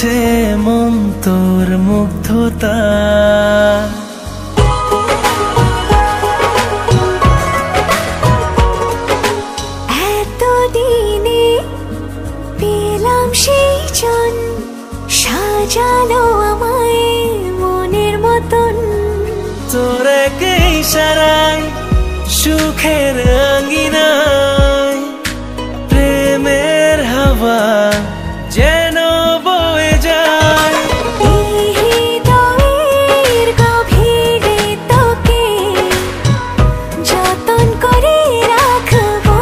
করেছে মন তোর মুগ্ধতা। এতদিনে পেলাম সেই জন, সাজালো আমায় মনের মতন। তোর এক ইশারায় সুখের আঙ্গিনায় প্রেমের হাওয়া যেন বয়ে যায়। হৃদয়ের গভীরে তোকে যতন করে রাখবো,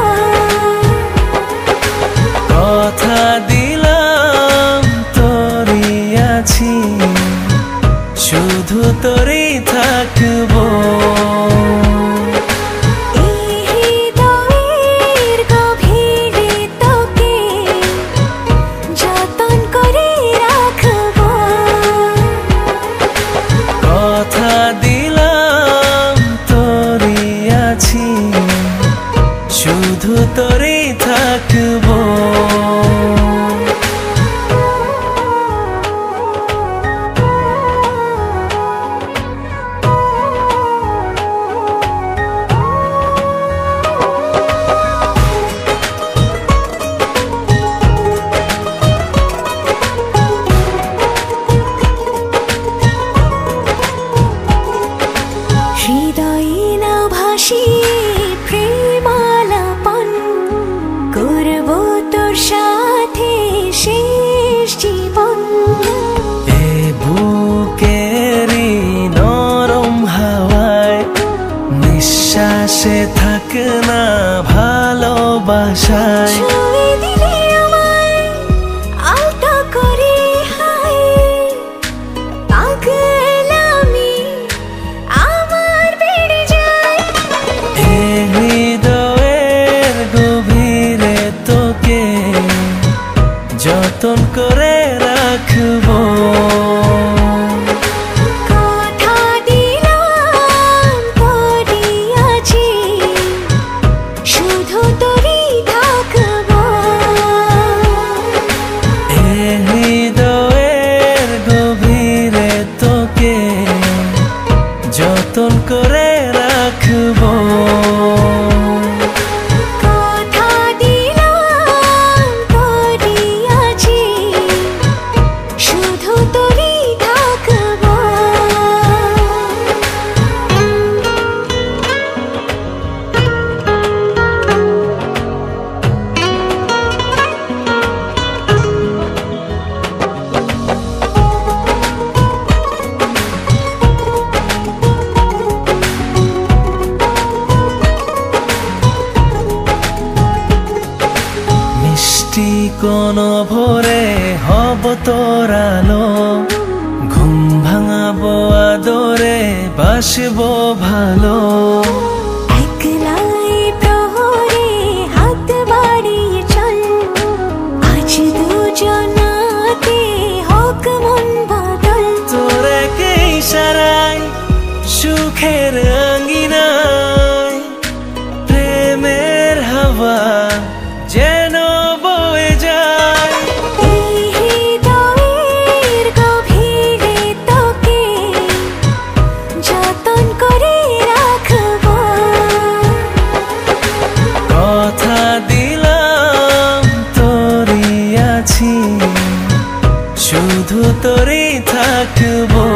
কথা দিলাম তোরই আছি, শুধু তোরই থাকবো। হৃদয়ের গভীরে তোকে যতন করে রাখবো, কথা দিলাম তোরই আছি, শুধু তোরই থাকবো। হৃদয়ে না ভাসি প্রেমালাপন, করবো তোর সাথে শেষ জীবন। এ বুকেরই নরম হাওয়ায় নিঃশ্বাসে থাক না ভালোবাসায়। ছুঁয়ে দিলে আমায় আলতো করে হায়, পাগলামি আমার বেড়ে যায়। এ হৃদয়ের গভীরে তোকে যতন করে রাখবো। কথা দিলাম তোরই আছি, শুধু তোরই থাকবো। এ হৃদয়ের গভীরে তোকে যতন করে রাখবো। কথা দিলাম তোরই আছি, শুধু তোরই থাকবো। মিষ্টি কোন ভোরে হব তোর আলো, ঘুম ভাঙাবো আদরে বাসবো ভালো। একলাই প্রহরে হাত বাড়িয়ে চল, আজ দুজনাতে হোক মন বদল। তোর এক ইশারায় সুখের আঙ্গিনায় প্রেমের হাওয়া যেন বয়ে যায়। হৃদয়ের গভীরে তোকে যতন করে রাখবো, কথা দিলাম তোরই আছি, শুধু তোরই থাকবো।